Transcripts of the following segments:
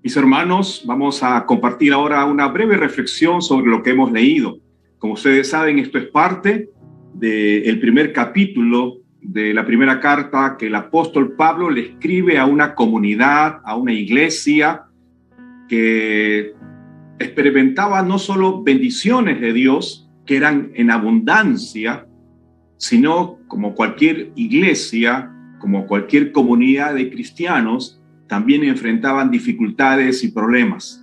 Mis hermanos, vamos a compartir ahora una breve reflexión sobre lo que hemos leído. Como ustedes saben, esto es parte del primer capítulo de la primera carta que el apóstol Pablo le escribe a una comunidad, a una iglesia que experimentaba no solo bendiciones de Dios, que eran en abundancia, sino como cualquier iglesia, como cualquier comunidad de cristianos, también enfrentaban dificultades y problemas.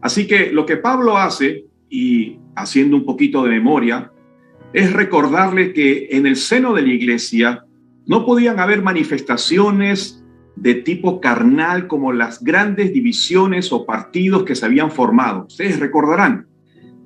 Así que lo que Pablo hace, y haciendo un poquito de memoria, es recordarle que en el seno de la iglesia no podían haber manifestaciones de tipo carnal como las grandes divisiones o partidos que se habían formado. Ustedes recordarán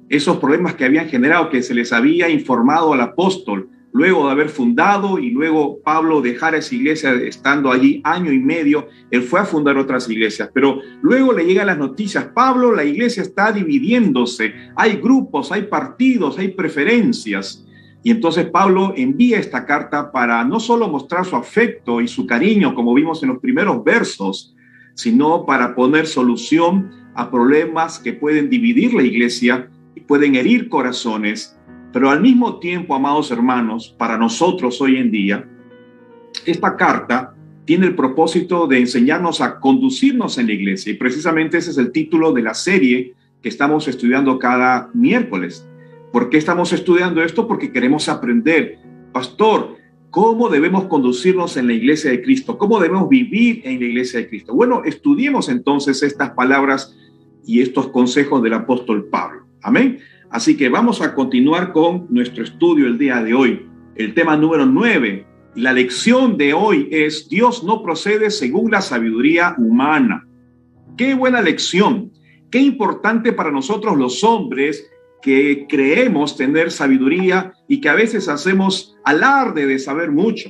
esos problemas que habían generado, que se les había informado al apóstol luego de haber fundado, y luego Pablo dejar esa iglesia estando allí año y medio. Él fue a fundar otras iglesias, pero luego le llegan las noticias: Pablo, la iglesia está dividiéndose, hay grupos, hay partidos, hay preferencias. Y entonces Pablo envía esta carta para no solo mostrar su afecto y su cariño, como vimos en los primeros versos, sino para poner solución a problemas que pueden dividir la iglesia y pueden herir corazones. Pero al mismo tiempo, amados hermanos, para nosotros hoy en día, esta carta tiene el propósito de enseñarnos a conducirnos en la iglesia. Y precisamente ese es el título de la serie que estamos estudiando cada miércoles. ¿Por qué estamos estudiando esto? Porque queremos aprender, pastor, cómo debemos conducirnos en la iglesia de Cristo, cómo debemos vivir en la iglesia de Cristo. Bueno, estudiemos entonces estas palabras y estos consejos del apóstol Pablo. Amén. Así que vamos a continuar con nuestro estudio el día de hoy. El tema número 9. La lección de hoy es: Dios no procede según la sabiduría humana. Qué buena lección. Qué importante para nosotros los hombres que creemos tener sabiduría y que a veces hacemos alarde de saber mucho.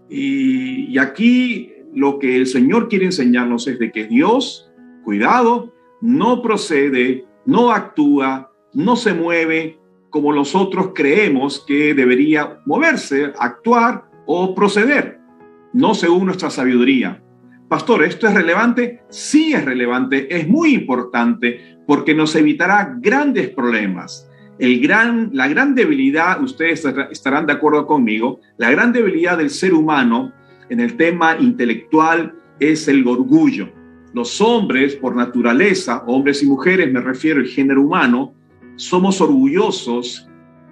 Y aquí lo que el Señor quiere enseñarnos es de que Dios, cuidado, no procede, no actúa, no se mueve como nosotros creemos que debería moverse, actuar o proceder, no según nuestra sabiduría. Pastor, ¿esto es relevante? Sí es relevante, es muy importante, porque nos evitará grandes problemas. La gran debilidad, ustedes estarán de acuerdo conmigo, la gran debilidad del ser humano en el tema intelectual es el orgullo. Los hombres, por naturaleza, hombres y mujeres, me refiero al género humano, somos orgullosos,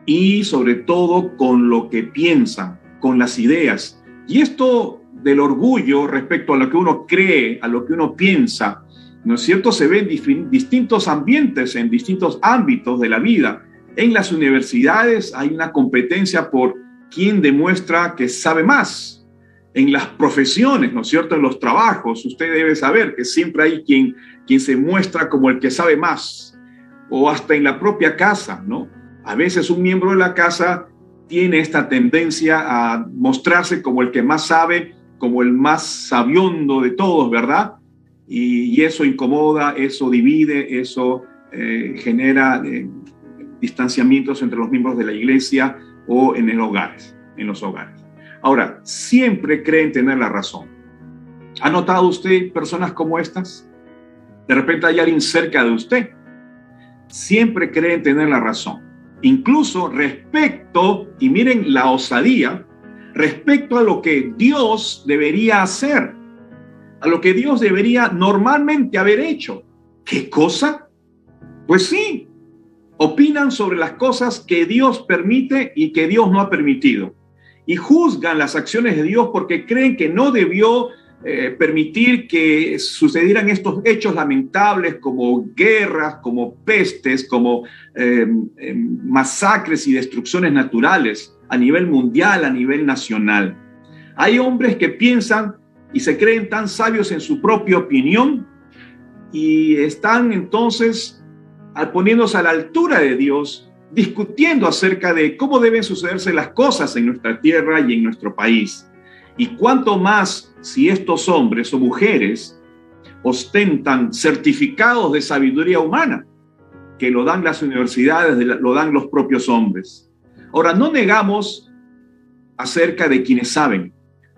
y sobre todo con lo que piensan, con las ideas. Y esto del orgullo respecto a lo que uno cree, a lo que uno piensa, ¿no es cierto?, se ve en distintos ambientes, en distintos ámbitos de la vida. En las universidades hay una competencia por quién demuestra que sabe más. En las profesiones, ¿no es cierto?, en los trabajos, usted debe saber que siempre hay quien se muestra como el que sabe más. O hasta en la propia casa, ¿no? A veces un miembro de la casa tiene esta tendencia a mostrarse como el que más sabe, como el más sabiondo de todos, ¿verdad? Y eso incomoda, eso divide, eso genera distanciamientos entre los miembros de la iglesia o en los hogares. Ahora, siempre creen tener la razón. ¿Ha notado usted personas como estas? De repente hay alguien cerca de usted. Siempre creen tener la razón, incluso respecto, y miren la osadía, respecto a lo que Dios debería hacer, a lo que Dios debería normalmente haber hecho. ¿Qué cosa? Pues sí, opinan sobre las cosas que Dios permite y que Dios no ha permitido, y juzgan las acciones de Dios porque creen que no debió permitir que sucedieran estos hechos lamentables, como guerras, como pestes, como masacres y destrucciones naturales a nivel mundial, a nivel nacional. Hay hombres que piensan y se creen tan sabios en su propia opinión y están entonces poniéndose a la altura de Dios, discutiendo acerca de cómo deben sucederse las cosas en nuestra tierra y en nuestro país. Y cuánto más si estos hombres o mujeres ostentan certificados de sabiduría humana, que lo dan las universidades, lo dan los propios hombres. Ahora, no negamos acerca de quienes saben.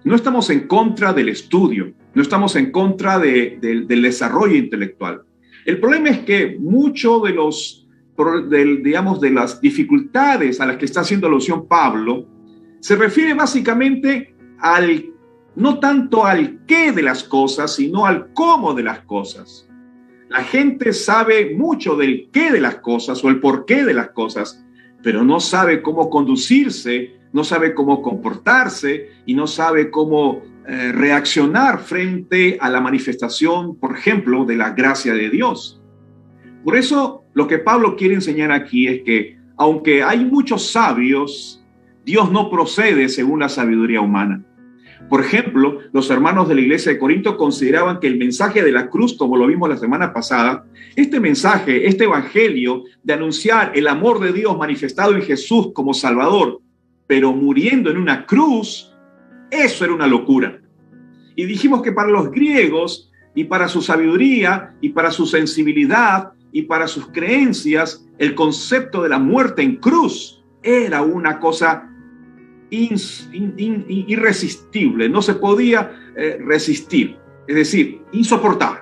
No estamos en contra del estudio. No estamos en contra del desarrollo intelectual. El problema es que mucho de las dificultades a las que está haciendo alusión Pablo se refiere básicamente no tanto al qué de las cosas, sino al cómo de las cosas. La gente sabe mucho del qué de las cosas o el porqué de las cosas, pero no sabe cómo conducirse, no sabe cómo comportarse y no sabe cómo reaccionar frente a la manifestación, por ejemplo, de la gracia de Dios. Por eso, lo que Pablo quiere enseñar aquí es que, aunque hay muchos sabios, Dios no procede según la sabiduría humana. Por ejemplo, los hermanos de la iglesia de Corinto consideraban que el mensaje de la cruz, como lo vimos la semana pasada, este mensaje, este evangelio de anunciar el amor de Dios manifestado en Jesús como Salvador, pero muriendo en una cruz, eso era una locura. Y dijimos que para los griegos y para su sabiduría y para su sensibilidad y para sus creencias, el concepto de la muerte en cruz era una cosa irresistible, no se podía resistir, es decir, insoportable.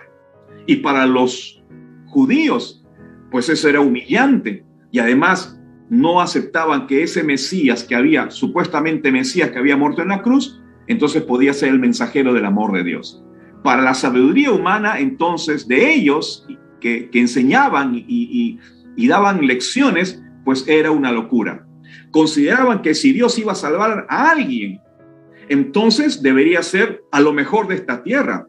Y para los judíos, pues eso era humillante, y además no aceptaban que ese Mesías que había, supuestamente Mesías que había muerto en la cruz, entonces podía ser el mensajero del amor de Dios. Para la sabiduría humana, entonces, de ellos que enseñaban y daban lecciones, pues era una locura. Consideraban que si Dios iba a salvar a alguien, entonces debería ser a lo mejor de esta tierra,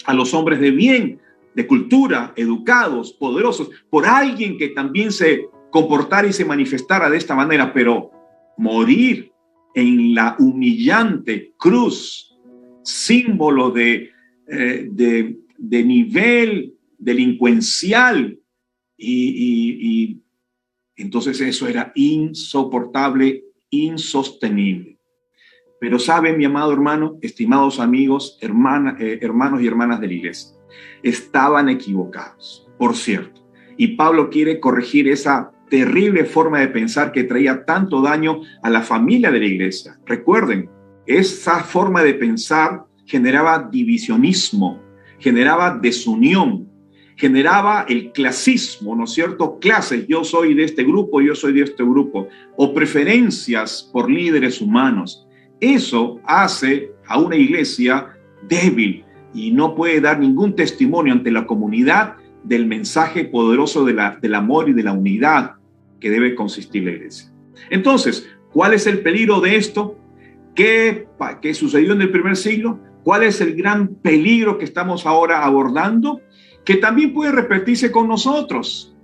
a los hombres de bien, de cultura, educados, poderosos, por alguien que también se comportara y se manifestara de esta manera, pero morir en la humillante cruz, símbolo de nivel delincuencial y entonces eso era insoportable, insostenible. Pero saben, mi amado hermano, estimados amigos, hermanos y hermanas de la iglesia, estaban equivocados, por cierto. Y Pablo quiere corregir esa terrible forma de pensar que traía tanto daño a la familia de la iglesia. Recuerden, esa forma de pensar generaba divisionismo, generaba desunión, generaba el clasismo, ¿no es cierto? Clases, yo soy de este grupo, yo soy de este grupo, o preferencias por líderes humanos. Eso hace a una iglesia débil y no puede dar ningún testimonio ante la comunidad del mensaje poderoso del amor y de la unidad que debe consistir la iglesia. Entonces, ¿cuál es el peligro de esto? ¿Qué sucedió en el primer siglo? ¿Cuál es el gran peligro que estamos ahora abordando? Que también puede repetirse con nosotros.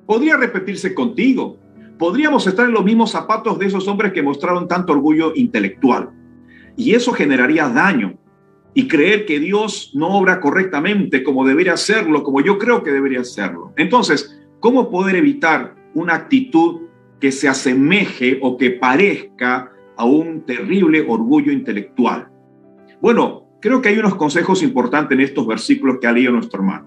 Podría repetirse contigo. Podríamos estar en los mismos zapatos de esos hombres que mostraron tanto orgullo intelectual. Y eso generaría daño. Y creer que Dios no obra correctamente como debería hacerlo, como yo creo que debería hacerlo. Entonces, ¿cómo poder evitar una actitud que se asemeje o que parezca a un terrible orgullo intelectual? Bueno, creo que hay unos consejos importantes en estos versículos que ha leído nuestro hermano.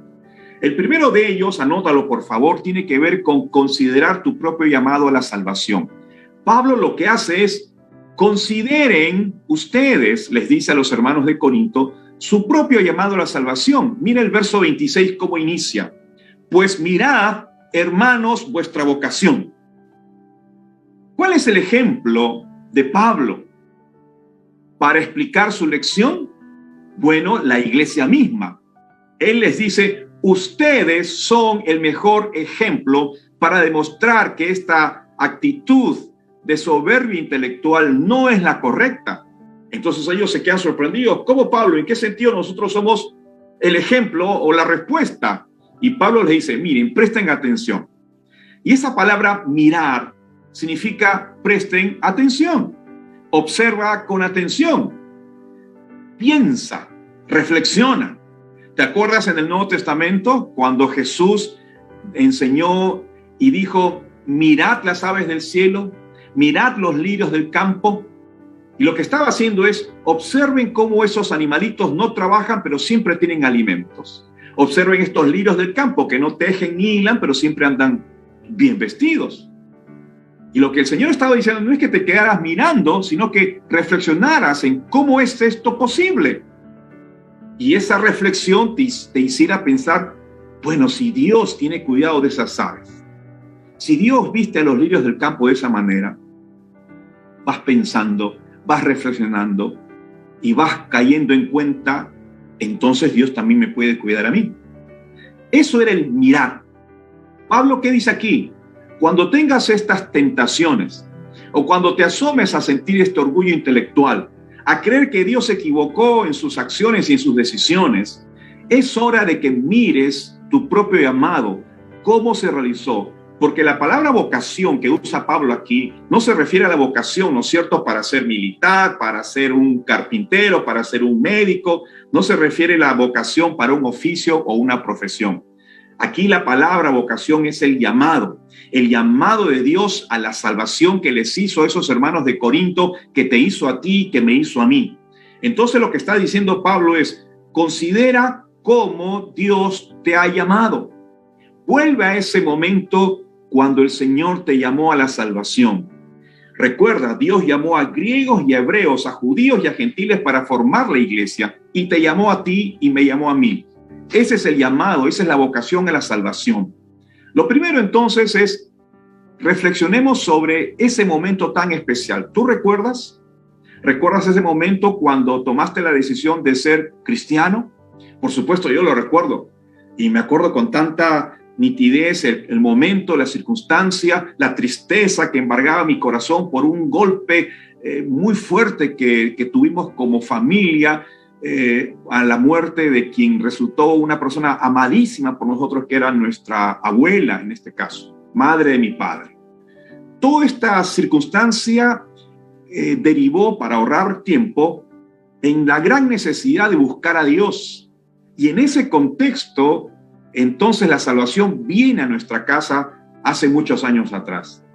El primero de ellos, anótalo por favor, tiene que ver con considerar tu propio llamado a la salvación. Pablo lo que hace es, consideren ustedes, les dice a los hermanos de Corinto, su propio llamado a la salvación. Mira el verso 26 cómo inicia. Pues mirad, hermanos, vuestra vocación. ¿Cuál es el ejemplo de Pablo para explicar su lección? Bueno, la iglesia misma. Él les dice, ustedes son el mejor ejemplo para demostrar que esta actitud de soberbia intelectual no es la correcta. Entonces ellos se quedan sorprendidos. ¿Cómo, Pablo? ¿En qué sentido nosotros somos el ejemplo o la respuesta? Y Pablo les dice, miren, presten atención. Y esa palabra mirar significa presten atención. Observa con atención. Piensa, reflexiona. ¿Te acuerdas en el Nuevo Testamento cuando Jesús enseñó y dijo, mirad las aves del cielo, mirad los lirios del campo? Y lo que estaba haciendo es, observen cómo esos animalitos no trabajan, pero siempre tienen alimentos. Observen estos lirios del campo que no tejen ni hilan, pero siempre andan bien vestidos. Y lo que el Señor estaba diciendo no es que te quedaras mirando, sino que reflexionaras en cómo es esto posible. y esa reflexión te hiciera pensar, bueno, si Dios tiene cuidado de esas aves, si Dios viste a los lirios del campo de esa manera, vas pensando, vas reflexionando y vas cayendo en cuenta, entonces Dios también me puede cuidar a mí. Eso era el mirar. Pablo, ¿qué dice aquí? Cuando tengas estas tentaciones o cuando te asomes a sentir este orgullo intelectual, a creer que Dios se equivocó en sus acciones y en sus decisiones, es hora de que mires tu propio llamado, cómo se realizó. Porque la palabra vocación que usa Pablo aquí no se refiere a la vocación, ¿no es cierto?, para ser militar, para ser un carpintero, para ser un médico. No se refiere a la vocación para un oficio o una profesión. Aquí la palabra vocación es el llamado de Dios a la salvación que les hizo a esos hermanos de Corinto, que te hizo a ti, que me hizo a mí. Entonces lo que está diciendo Pablo es, considera cómo Dios te ha llamado. Vuelve a ese momento cuando el Señor te llamó a la salvación. Recuerda, Dios llamó a griegos y a hebreos, a judíos y a gentiles para formar la iglesia, y te llamó a ti y me llamó a mí. Ese es el llamado, esa es la vocación a la salvación. Lo primero entonces es, reflexionemos sobre ese momento tan especial. ¿Tú recuerdas? ¿Recuerdas ese momento cuando tomaste la decisión de ser cristiano? Por supuesto, yo lo recuerdo. Y me acuerdo con tanta nitidez el momento, la circunstancia, la tristeza que embargaba mi corazón por un golpe muy fuerte que tuvimos como familia, a la muerte de quien resultó una persona amadísima por nosotros, que era nuestra abuela, en este caso, madre de mi padre. Toda esta circunstancia derivó, para ahorrar tiempo, en la gran necesidad de buscar a Dios. Y en ese contexto, entonces la salvación viene a nuestra casa hace muchos años atrás.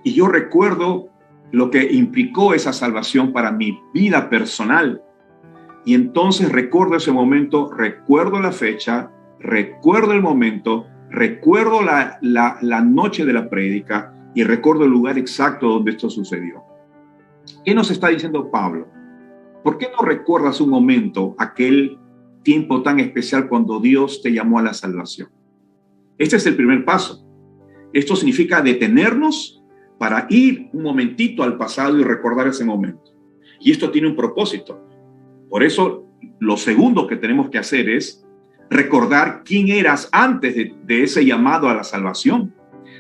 Y yo recuerdo lo que implicó esa salvación para mi vida personal. Y entonces recuerdo ese momento, recuerdo la fecha, recuerdo el momento, recuerdo la noche de la prédica y recuerdo el lugar exacto donde esto sucedió. ¿Qué nos está diciendo Pablo? ¿Por qué no recuerdas un momento, aquel tiempo tan especial cuando Dios te llamó a la salvación? Este es el primer paso. Esto significa detenernos para ir un momentito al pasado y recordar ese momento. Y esto tiene un propósito. Por eso, lo segundo que tenemos que hacer es recordar quién eras antes de ese llamado a la salvación.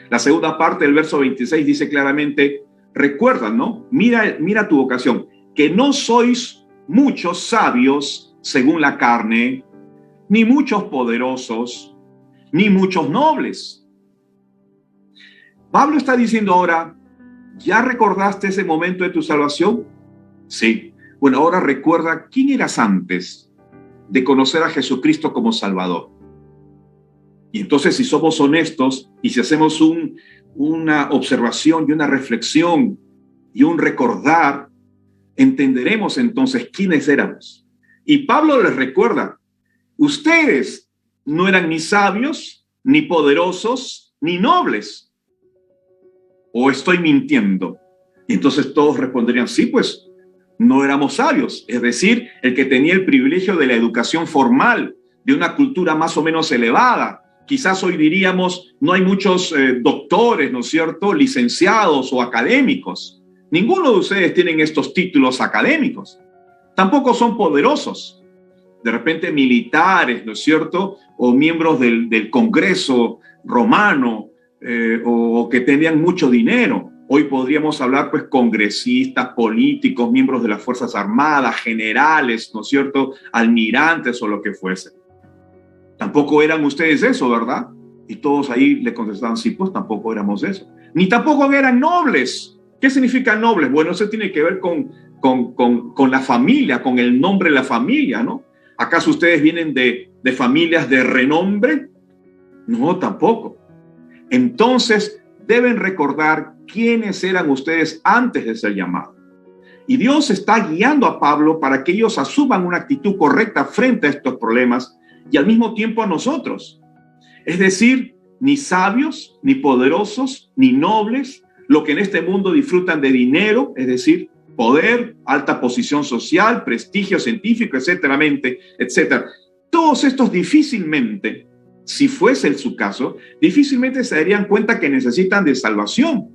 La segunda parte del verso 26 dice claramente, recuerda, ¿no? Mira tu vocación, que no sois muchos sabios según la carne, ni muchos poderosos, ni muchos nobles. Pablo está diciendo ahora, ¿ya recordaste ese momento de tu salvación? Sí. Bueno, ahora recuerda quién eras antes de conocer a Jesucristo como Salvador. Y entonces, si somos honestos y si hacemos una observación y una reflexión y un recordar, entenderemos entonces quiénes éramos. Y Pablo les recuerda, ustedes no eran ni sabios, ni poderosos, ni nobles. ¿O estoy mintiendo? Y entonces todos responderían, sí, pues no éramos sabios. Es decir, el que tenía el privilegio de la educación formal, de una cultura más o menos elevada. Quizás hoy diríamos, no hay muchos doctores, ¿no es cierto?, licenciados o académicos. Ninguno de ustedes tienen estos títulos académicos. Tampoco son poderosos. De repente militares, ¿no es cierto?, o miembros del Congreso romano, o que tenían mucho dinero. Hoy podríamos hablar, pues, congresistas, políticos, miembros de las Fuerzas Armadas, generales, ¿no es cierto?, almirantes o lo que fuese. Tampoco eran ustedes eso, ¿verdad? Y todos ahí le contestaban, sí, pues tampoco éramos eso. Ni tampoco eran nobles. ¿Qué significa nobles? Bueno, eso tiene que ver con la familia, con el nombre de la familia, ¿no? ¿Acaso ustedes vienen de familias de renombre? No, tampoco. Entonces, deben recordar quiénes eran ustedes antes de ser llamados. Y Dios está guiando a Pablo para que ellos asuman una actitud correcta frente a estos problemas y al mismo tiempo a nosotros. Es decir, ni sabios, ni poderosos, ni nobles, lo que en este mundo disfrutan de dinero, es decir, poder, alta posición social, prestigio científico, etcétera. Todos estos difícilmente, si fuese su caso, difícilmente se darían cuenta que necesitan de salvación.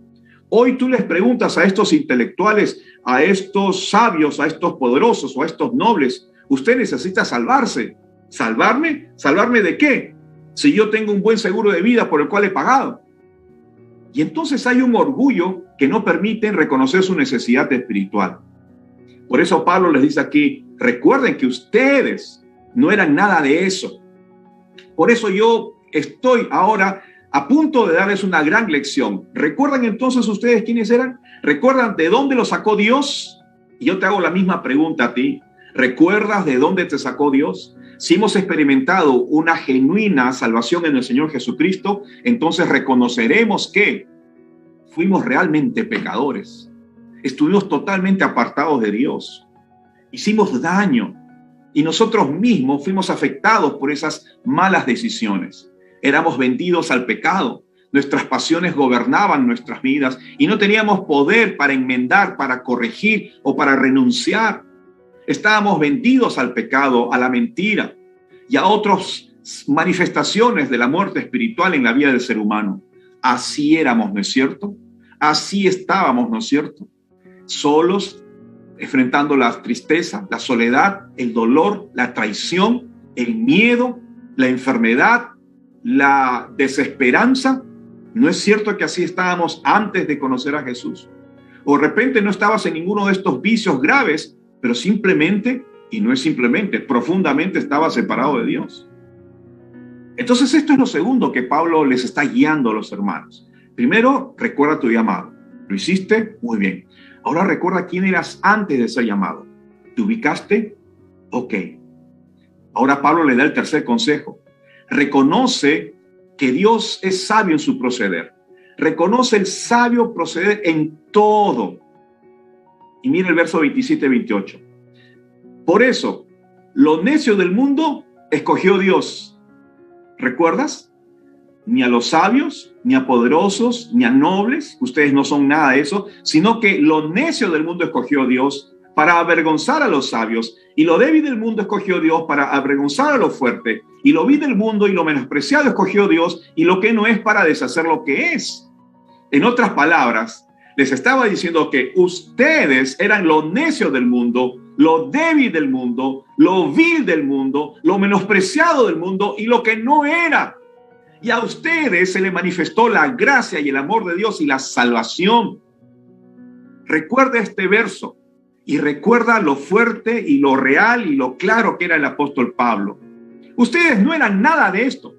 Hoy tú les preguntas a estos intelectuales, a estos sabios, a estos poderosos o a estos nobles, ¿usted necesita salvarse? ¿Salvarme? ¿Salvarme de qué? Si yo tengo un buen seguro de vida por el cual he pagado. Y entonces hay un orgullo que no permite reconocer su necesidad espiritual. Por eso Pablo les dice aquí, recuerden que ustedes no eran nada de eso. Por eso yo estoy ahora a punto de darles una gran lección. ¿Recuerdan entonces ustedes quiénes eran? ¿Recuerdan de dónde los sacó Dios? Y yo te hago la misma pregunta a ti. ¿Recuerdas de dónde te sacó Dios? Si hemos experimentado una genuina salvación en el Señor Jesucristo, entonces reconoceremos que fuimos realmente pecadores. Estuvimos totalmente apartados de Dios. Hicimos daño y nosotros mismos fuimos afectados por esas malas decisiones. Éramos vendidos al pecado. Nuestras pasiones gobernaban nuestras vidas y no teníamos poder para enmendar, para corregir o para renunciar. Estábamos vendidos al pecado, a la mentira y a otras manifestaciones de la muerte espiritual en la vida del ser humano. Así éramos, ¿no es cierto? Así estábamos, ¿no es cierto? Solos, enfrentando la tristeza, la soledad, el dolor, la traición, el miedo, la enfermedad, la desesperanza. ¿No es cierto que así estábamos antes de conocer a Jesús? O de repente no estabas en ninguno de estos vicios graves, pero simplemente, y no es simplemente, profundamente estaba separado de Dios. Entonces esto es lo segundo que Pablo les está guiando a los hermanos. Primero, recuerda tu llamado. ¿Lo hiciste? Muy bien. Ahora recuerda quién eras antes de ser llamado. ¿Te ubicaste? Ok. Ahora Pablo le da el tercer consejo. Reconoce que Dios es sabio en su proceder. Reconoce el sabio proceder en todo. Y mira el verso 27-28. Por eso, lo necio del mundo escogió Dios. ¿Recuerdas? Ni a los sabios, ni a poderosos, ni a nobles, ustedes no son nada de eso, sino que lo necio del mundo escogió Dios para avergonzar a los sabios, y lo débil del mundo escogió Dios para avergonzar a lo fuerte, y lo vil del mundo y lo menospreciado escogió Dios, y lo que no es para deshacer lo que es. En otras palabras, les estaba diciendo que ustedes eran lo necio del mundo, lo débil del mundo, lo vil del mundo, lo menospreciado del mundo y lo que no era. Y a ustedes se les manifestó la gracia y el amor de Dios y la salvación. Recuerda este verso y recuerda lo fuerte y lo real y lo claro que era el apóstol Pablo. Ustedes no eran nada de esto.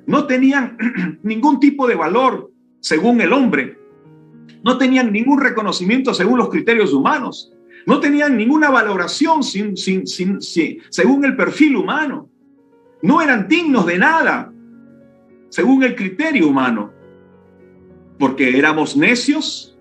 No tenían ningún tipo de valor según el hombre. No tenían ningún reconocimiento según los criterios humanos. No tenían ninguna valoración según el perfil humano. No eran dignos de nada según el criterio humano. Porque éramos necios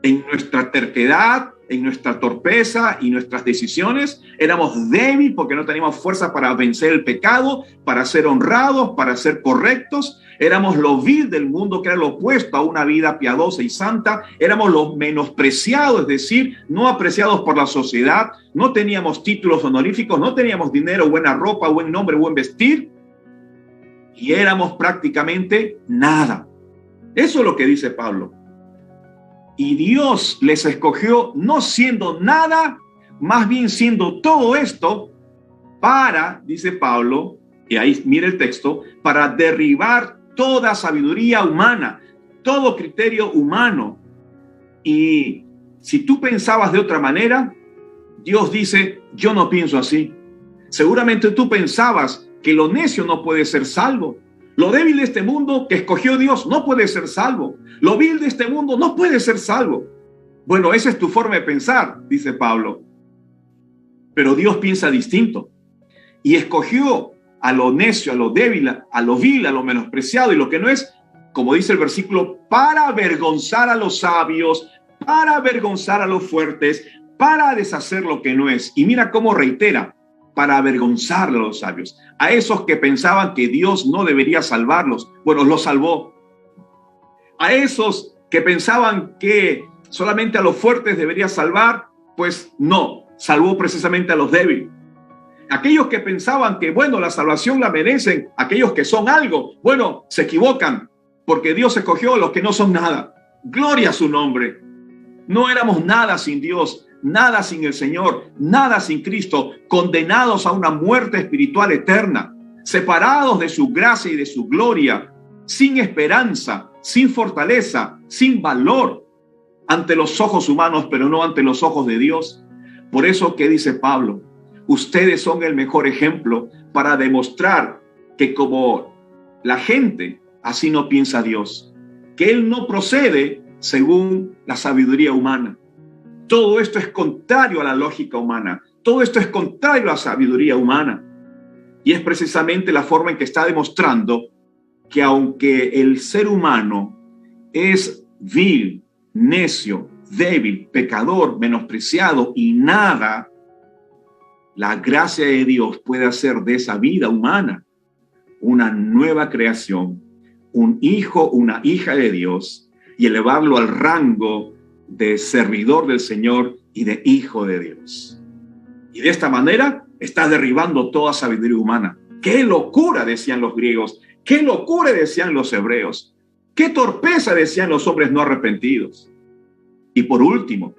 en nuestra terquedad, en nuestra torpeza y nuestras decisiones. Éramos débiles porque no teníamos fuerza para vencer el pecado, para ser honrados, para ser correctos. Éramos lo vil del mundo, que era lo opuesto a una vida piadosa y santa. Éramos los menospreciados, es decir, no apreciados por la sociedad. No teníamos títulos honoríficos, no teníamos dinero, buena ropa, buen nombre, buen vestir. Y éramos prácticamente nada. Eso es lo que dice Pablo. Y Dios les escogió no siendo nada, más bien siendo todo esto para, dice Pablo, y ahí mira el texto, para derribar toda sabiduría humana, todo criterio humano. Y si tú pensabas de otra manera, Dios dice, yo no pienso así. Seguramente tú pensabas que lo necio no puede ser salvo. Lo débil de este mundo que escogió Dios no puede ser salvo. Lo vil de este mundo no puede ser salvo. Bueno, esa es tu forma de pensar, dice Pablo. Pero Dios piensa distinto. Y escogió a lo necio, a lo débil, a lo vil, a lo menospreciado y lo que no es, como dice el versículo, para avergonzar a los sabios, para avergonzar a los fuertes, para deshacer lo que no es. Y mira cómo reitera, para avergonzar a los sabios, a esos que pensaban que Dios no debería salvarlos. Bueno, los salvó. A esos que pensaban que solamente a los fuertes debería salvar, Pues no, salvó precisamente a los débiles. Aquellos que pensaban que, bueno, la salvación la merecen, aquellos que son algo, bueno, se equivocan, porque Dios escogió a los que no son nada. Gloria a su nombre. No éramos nada sin Dios, nada sin el Señor, nada sin Cristo, condenados a una muerte espiritual eterna, separados de su gracia y de su gloria, sin esperanza, sin fortaleza, sin valor ante los ojos humanos, pero no ante los ojos de Dios. Por eso que dice Pablo, ustedes son el mejor ejemplo para demostrar que como la gente, así no piensa Dios, que Él no procede según la sabiduría humana. Todo esto es contrario a la lógica humana. Todo esto es contrario a la sabiduría humana. Y es precisamente la forma en que está demostrando que aunque el ser humano es vil, necio, débil, pecador, menospreciado y nada, la gracia de Dios puede hacer de esa vida humana una nueva creación, un hijo, una hija de Dios, y elevarlo al rango de servidor del Señor y de hijo de Dios. Y de esta manera está derribando toda sabiduría humana. ¡Qué locura!, decían los griegos. ¡Qué locura!, decían los hebreos. ¡Qué torpeza!, decían los hombres no arrepentidos. Y por último,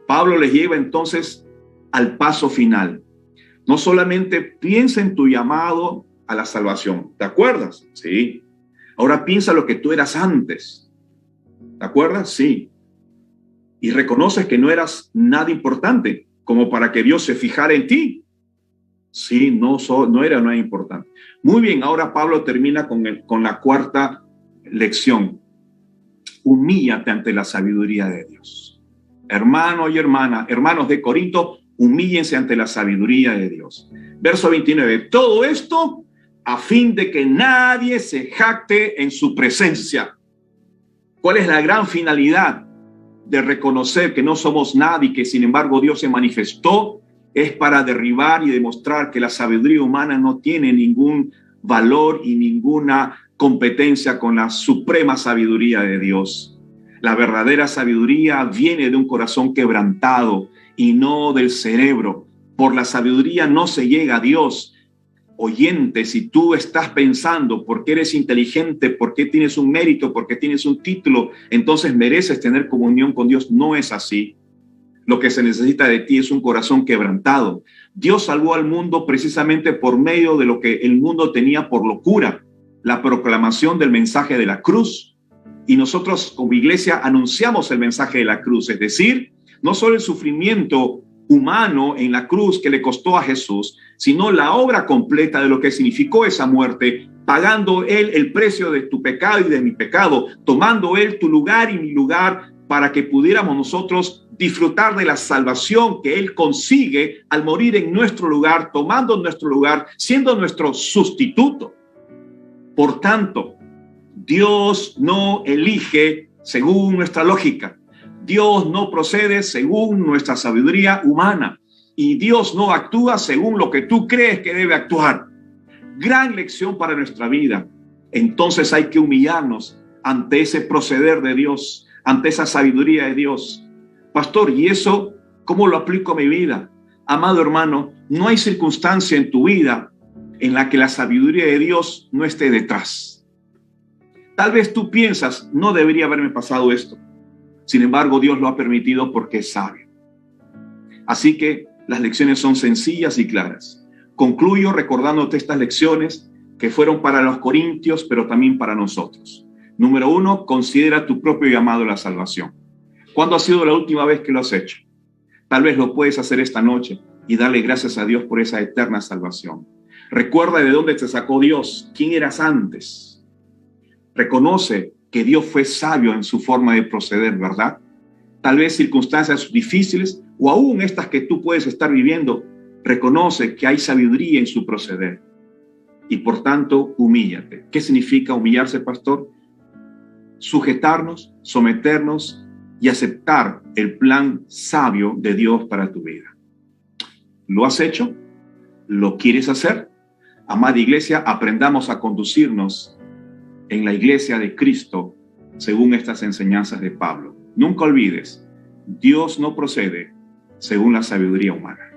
Pablo les lleva entonces al paso final. No solamente piensa en tu llamado a la salvación. ¿Te acuerdas? Sí. Ahora piensa lo que tú eras antes. ¿Te acuerdas? Sí. Y reconoces que no eras nada importante como para que Dios se fijara en ti. Sí, no era nada importante. Muy bien, ahora Pablo termina con la cuarta lección. Humíllate ante la sabiduría de Dios. Hermano y hermana, hermanos de Corinto, humíllense ante la sabiduría de Dios. Verso 29. Todo esto a fin de que nadie se jacte en su presencia. ¿Cuál es la gran finalidad de reconocer que no somos nadie y que sin embargo Dios se manifestó? Es para derribar y demostrar que la sabiduría humana no tiene ningún valor y ninguna competencia con la suprema sabiduría de Dios. La verdadera sabiduría viene de un corazón quebrantado y no del cerebro. Por la sabiduría no se llega a Dios. Oyente, si tú estás pensando porque eres inteligente, porque tienes un mérito, porque tienes un título, entonces mereces tener comunión con Dios, no es así. Lo que se necesita de ti es un corazón quebrantado. Dios salvó al mundo precisamente por medio de lo que el mundo tenía por locura, la proclamación del mensaje de la cruz. Y nosotros como iglesia anunciamos el mensaje de la cruz, es decir, no solo el sufrimiento humano en la cruz que le costó a Jesús, sino la obra completa de lo que significó esa muerte, pagando Él el precio de tu pecado y de mi pecado, tomando Él tu lugar y mi lugar para que pudiéramos nosotros disfrutar de la salvación que Él consigue al morir en nuestro lugar, tomando nuestro lugar, siendo nuestro sustituto. Por tanto, Dios no elige según nuestra lógica. Dios no procede según nuestra sabiduría humana y Dios no actúa según lo que tú crees que debe actuar. Gran lección para nuestra vida. Entonces hay que humillarnos ante ese proceder de Dios, ante esa sabiduría de Dios. Pastor, ¿y eso cómo lo aplico a mi vida? Amado hermano, no hay circunstancia en tu vida en la que la sabiduría de Dios no esté detrás. Tal vez tú piensas, no debería haberme pasado esto. Sin embargo, Dios lo ha permitido porque es sabio. Así que las lecciones son sencillas y claras. Concluyo recordándote estas lecciones que fueron para los corintios, pero también para nosotros. Número 1, considera tu propio llamado a la salvación. ¿Cuándo ha sido la última vez que lo has hecho? Tal vez lo puedes hacer esta noche y darle gracias a Dios por esa eterna salvación. Recuerda de dónde te sacó Dios, quién eras antes. Reconoce que Dios fue sabio en su forma de proceder, ¿verdad? Tal vez circunstancias difíciles o aún estas que tú puedes estar viviendo, reconoce que hay sabiduría en su proceder. Y por tanto, humíllate. ¿Qué significa humillarse, pastor? Sujetarnos, someternos y aceptar el plan sabio de Dios para tu vida. ¿Lo has hecho? ¿Lo quieres hacer? Amada iglesia, aprendamos a conducirnos en la iglesia de Cristo según estas enseñanzas de Pablo. Nunca olvides, Dios no procede según la sabiduría humana.